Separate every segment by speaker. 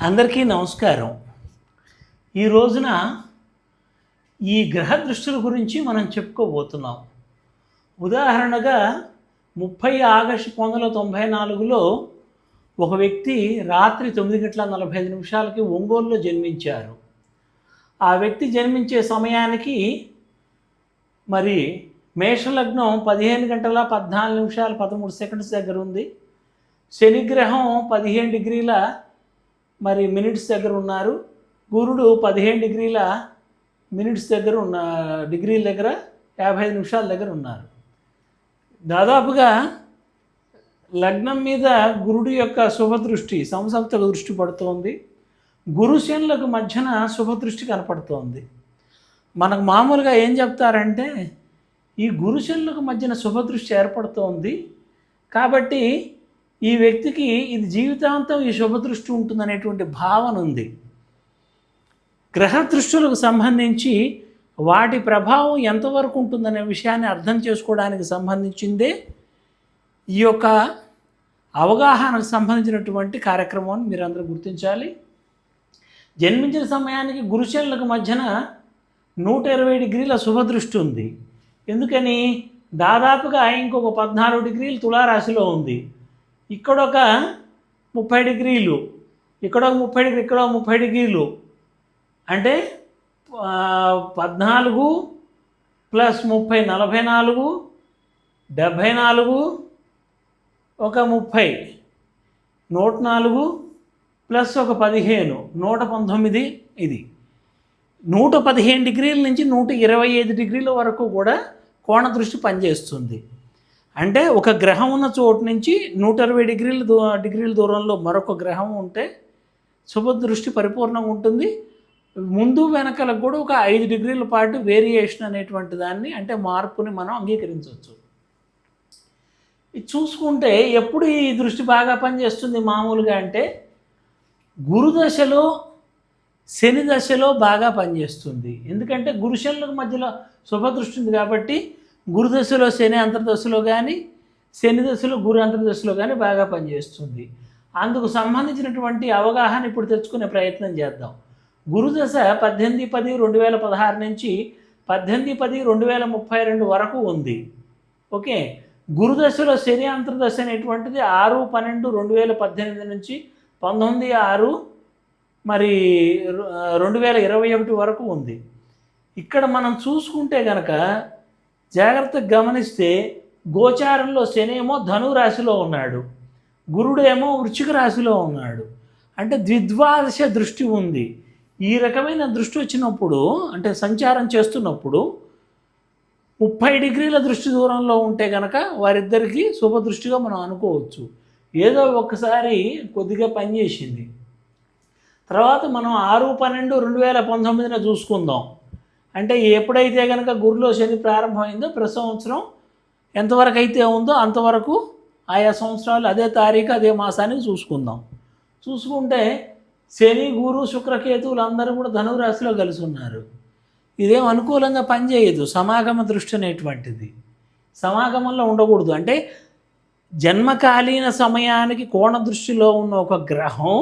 Speaker 1: అందరికీ నమస్కారం. ఈ రోజున ఈ గ్రహ దృష్టుల గురించి మనం చెప్పుకోబోతున్నాం. ఉదాహరణగా 30 ఆగస్టు 1994లో ఒక వ్యక్తి రాత్రి 9:45 ఒంగోలులో జన్మించారు. ఆ వ్యక్తి జన్మించే సమయానికి మరి మేషలగ్నం 15:14:13 దగ్గర ఉంది. శనిగ్రహం 15 డిగ్రీల మినిట్స్ దగ్గర ఉన్నారు. గురుడు 15 డిగ్రీల మినిట్స్ దగ్గర డిగ్రీల దగ్గర 55 నిమిషాల దగ్గర ఉన్నారు. దాదాపుగా లగ్నం మీద గురుడు యొక్క శుభదృష్టి సంసప్తక దృష్టి పడుతోంది. గురు శనులకు మధ్యన శుభదృష్టి కనపడుతోంది. మనకు మామూలుగా ఏం చెప్తారంటే ఈ గురు శనులకు మధ్యన శుభదృష్టి ఏర్పడుతోంది కాబట్టి ఈ వ్యక్తికి ఇది జీవితాంతం ఈ శుభదృష్టి ఉంటుందనేటువంటి భావన ఉంది. గ్రహ దృష్టులకు సంబంధించి వాటి ప్రభావం ఎంతవరకు ఉంటుందనే విషయాన్ని అర్థం చేసుకోవడానికి సంబంధించిందే ఈ యొక్క అవగాహనకు సంబంధించినటువంటి కార్యక్రమాన్ని మీరందరూ గుర్తించాలి. జన్మించిన సమయానికి గురుశనులకు మధ్యన 120 డిగ్రీల శుభదృష్టి ఉంది. ఎందుకని దాదాపుగా ఇంకొక 14 డిగ్రీలు తులారాశిలో ఉంది. ఇక్కడొక 30 డిగ్రీలు, ఇక్కడొక 30 డిగ్రీ, ఇక్కడ 30 డిగ్రీలు అంటే 14 ప్లస్ 30 44, 74, ఒక 30 104 ప్లస్ ఒక 15 119. ఇది 115 డిగ్రీల నుంచి 125 డిగ్రీల వరకు కూడా కోణ దృష్టి పనిచేస్తుంది. అంటే ఒక గ్రహం ఉన్న చోటు నుంచి 120 డిగ్రీల దూరంలో మరొక గ్రహం ఉంటే శుభదృష్టి పరిపూర్ణంగా ఉంటుంది. ముందు వెనకలకు కూడా ఒక 5 డిగ్రీల పాటు వేరియేషన్ అనేటువంటి దాన్ని అంటే మార్పుని మనం అంగీకరించవచ్చు. ఇది చూసుకుంటే ఎప్పుడు ఈ దృష్టి బాగా పనిచేస్తుంది మామూలుగా అంటే గురు దశలో శని దశలో బాగా పనిచేస్తుంది. ఎందుకంటే గురు శనులకు మధ్యలో శుభదృష్టి ఉంది కాబట్టి గురు దశలో శని అంతర్దశలో కానీ శని దశలో గురు అంతర్దశలో కానీ బాగా పనిచేస్తుంది. అందుకు సంబంధించినటువంటి అవగాహన ఇప్పుడు తెచ్చుకునే ప్రయత్నం చేద్దాం. గురుదశ 18/10/2016 నుంచి 18/10/2032 వరకు ఉంది. ఓకే, గురుదశలో శని అంతర్దశ అనేటువంటిది 6/12/2018 నుంచి 19/6/2021 వరకు ఉంది. ఇక్కడ మనం చూసుకుంటే కనుక జాగ్రత్తగా గమనిస్తే గోచారంలో శని ఏమో ధను రాశిలో ఉన్నాడు, గురుడేమో వృశ్చిక రాశిలో ఉన్నాడు. అంటే ద్విద్వాదశ దృష్టి ఉంది. ఈ రకమైన దృష్టి వచ్చినప్పుడు అంటే సంచారం చేస్తున్నప్పుడు 30 డిగ్రీల దృష్టి దూరంలో ఉంటే కనుక వారిద్దరికీ శుభదృష్టిగా మనం అనుకోవచ్చు. ఏదో ఒకసారి కొద్దిగా పనిచేసింది. తర్వాత మనం 6/12/2019 చూసుకుందాం. అంటే ఎప్పుడైతే కనుక గురులో శని ప్రారంభమైందో ప్రతి సంవత్సరం ఎంతవరకు అయితే ఉందో అంతవరకు ఆయా సంవత్సరాలు అదే తారీఖు అదే మాసానికి చూసుకుందాం. చూసుకుంటే శని గురు శుక్రకేతువులు అందరూ కూడా ధనురాశిలో కలిసి ఉన్నారు. ఇదేం అనుకూలంగా పనిచేయదు. సమాగమ దృష్టి అనేటువంటిది సమాగమంలో ఉండకూడదు. అంటే జన్మకాలీన సమయానికి కోణ దృష్టిలో ఉన్న ఒక గ్రహం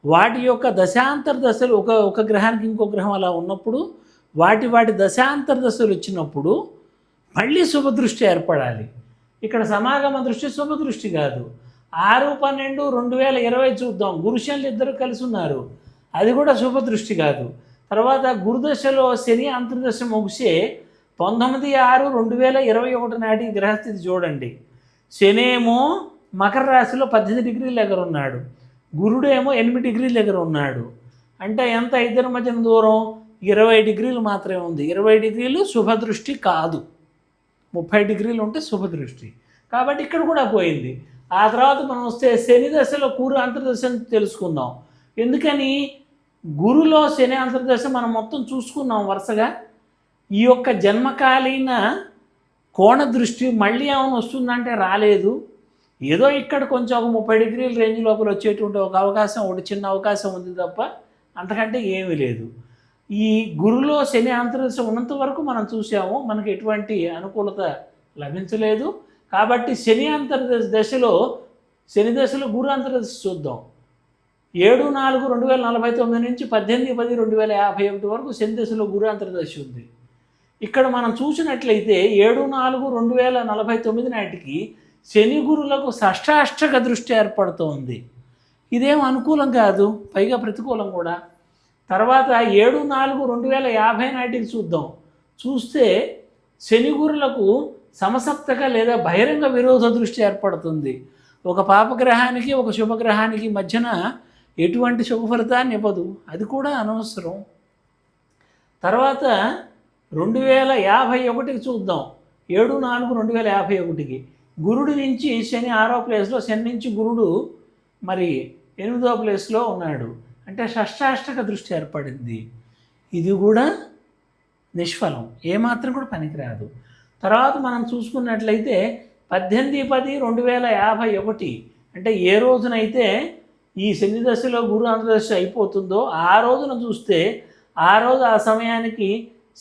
Speaker 1: వాటి యొక్క దశాంతర దశలు ఒక గ్రహానికి ఇంకో గ్రహం అలా ఉన్నప్పుడు వాటి దశాంతర దశలు వచ్చినప్పుడు మళ్ళీ శుభదృష్టి ఏర్పడాలి. ఇక్కడ సమాగమ దృష్టి శుభదృష్టి కాదు. 6/12/2020 చూద్దాం. గురుశనులు ఇద్దరు కలిసి ఉన్నారు, అది కూడా శుభదృష్టి కాదు. తర్వాత గురుదశలో శని అంతర్దశ ముగిసే 19/6/2021 నాటి గ్రహస్థితి చూడండి. శని ఏమో మకర రాశిలో 18 డిగ్రీల దగ్గర ఉన్నాడు, గురుడేమో 8 డిగ్రీల దగ్గర ఉన్నాడు. అంటే ఎంత ఇద్దరి మధ్యన దూరం 20 డిగ్రీలు మాత్రమే ఉంది. 20 డిగ్రీలు శుభదృష్టి కాదు, 30 డిగ్రీలు ఉంటే శుభదృష్టి. కాబట్టి ఇక్కడ కూడా పోయింది. ఆ తర్వాత మనం వస్తే శని దశలో గురు అంతర్దశని తెలుసుకుందాం. ఎందుకని గురులో శని అంతర్దశ మనం మొత్తం చూసుకున్నాం వరుసగా. ఈ యొక్క జన్మకాలీన కోణ దృష్టి మళ్ళీ ఏమైనా వస్తుందంటే రాలేదు. ఏదో ఇక్కడ కొంచెం ఒక 30 డిగ్రీల రేంజ్ లోపల వచ్చేటువంటి ఒక అవకాశం, ఒకటి చిన్న అవకాశం ఉంది తప్ప అంతకంటే ఏమీ లేదు. ఈ గురులో శని అంతర్దశ ఉన్నంత వరకు మనం చూసాము, మనకి ఎటువంటి అనుకూలత లభించలేదు. కాబట్టి శని దశలో గురు అంతర్దశ చూద్దాం. 7/4/2049 నుంచి 18/10/2051 వరకు శని దశలో గురు అంతర్దశ ఉంది. ఇక్కడ మనం చూసినట్లయితే 7/4/2049 నాటికి శని గురులకు షష్టాష్టక దృష్టి ఏర్పడుతోంది. ఇదేం అనుకూలం కాదు, పైగా ప్రతికూలం కూడా. తర్వాత 7/4/2050 నాటికి చూస్తే శని గురులకు సమసప్తక లేదా బహిరంగ విరోధ దృష్టి ఏర్పడుతుంది. ఒక పాపగ్రహానికి ఒక శుభగ్రహానికి మధ్యన ఎటువంటి శుభ ఫలితాన్ని ఇవ్వదు, అది కూడా అనవసరం. తర్వాత 2051కి చూద్దాం. 7/4/2051కి గురుడి నుంచి శని 6వ ప్లేస్లో, శని నుంచి గురుడు మరి 8వ ప్లేస్లో ఉన్నాడు. అంటే షష్టాష్టక దృష్టి ఏర్పడింది. ఇది కూడా నిష్ఫలం, ఏమాత్రం కూడా పనికిరాదు. తర్వాత మనం చూసుకున్నట్లయితే 18/10/2051 అంటే ఏ రోజునైతే ఈ శని దశలో గురు అంతర్దశ అయిపోతుందో ఆ రోజున చూస్తే ఆ సమయానికి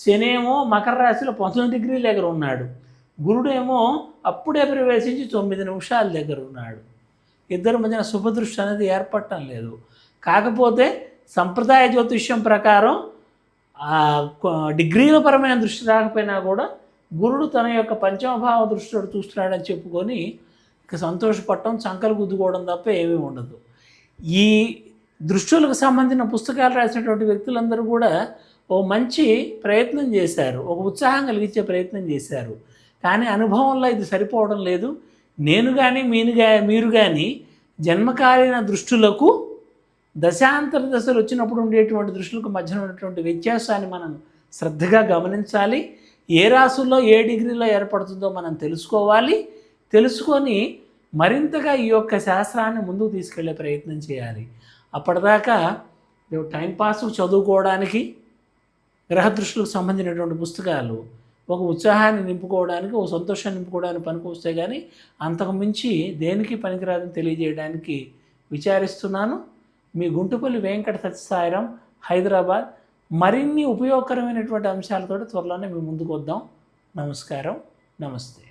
Speaker 1: శనేమో మకర రాశిలో 19 డిగ్రీల దగ్గర ఉన్నాడు, గురుడేమో అప్పుడే ప్రవేశించి 9 నిమిషాల దగ్గర ఉన్నాడు. ఇద్దరి మధ్యన శుభదృష్టి అనేది ఏర్పడటం లేదు. కాకపోతే సంప్రదాయ జ్యోతిష్యం ప్రకారం డిగ్రీల పరమైన దృష్టి రాకపోయినా కూడా గురుడు తన యొక్క పంచమభావ దృష్టితో చూస్తున్నాడని చెప్పుకొని ఇక సంతోషపడటం, చంకలు గుద్దుకోవడం తప్ప ఏమీ ఉండదు. ఈ దృష్టులకు సంబంధించిన పుస్తకాలు రాసినటువంటి వ్యక్తులందరూ కూడా ఓ మంచి ప్రయత్నం చేశారు, ఒక ఉత్సాహం కలిగించే ప్రయత్నం చేశారు. కానీ అనుభవంలో ఇది సరిపోవడం లేదు. నేను కానీ మీరు కానీ జన్మకాలీన దృష్టులకు దశాంతర దశలు వచ్చినప్పుడు ఉండేటువంటి దృష్టులకు మధ్యన ఉన్నటువంటి వ్యత్యాసాన్ని మనం శ్రద్ధగా గమనించాలి. ఏ రాసుల్లో ఏ డిగ్రీలో ఏర్పడుతుందో మనం తెలుసుకోవాలి. తెలుసుకొని మరింతగా ఈ యొక్క శాస్త్రాన్ని ముందుకు తీసుకెళ్లే ప్రయత్నం చేయాలి. అప్పటిదాకా టైంపాస్ చదువుకోవడానికి, గ్రహదృష్టులకు సంబంధించినటువంటి పుస్తకాలు ఒక ఉత్సాహాన్ని నింపుకోవడానికి, ఒక సంతోషాన్ని నింపుకోవడానికి పనికొస్తే కానీ అంతకు మించి దేనికి పనికిరాదని తెలియజేయడానికి విచారిస్తున్నాను. మీ గుంటుపల్లి వెంకట సత్యసాయిరాం, హైదరాబాద్. మరిన్ని ఉపయోగకరమైనటువంటి అంశాలతో త్వరలోనే మీ ముందుకు వద్దాం. నమస్కారం, నమస్తే.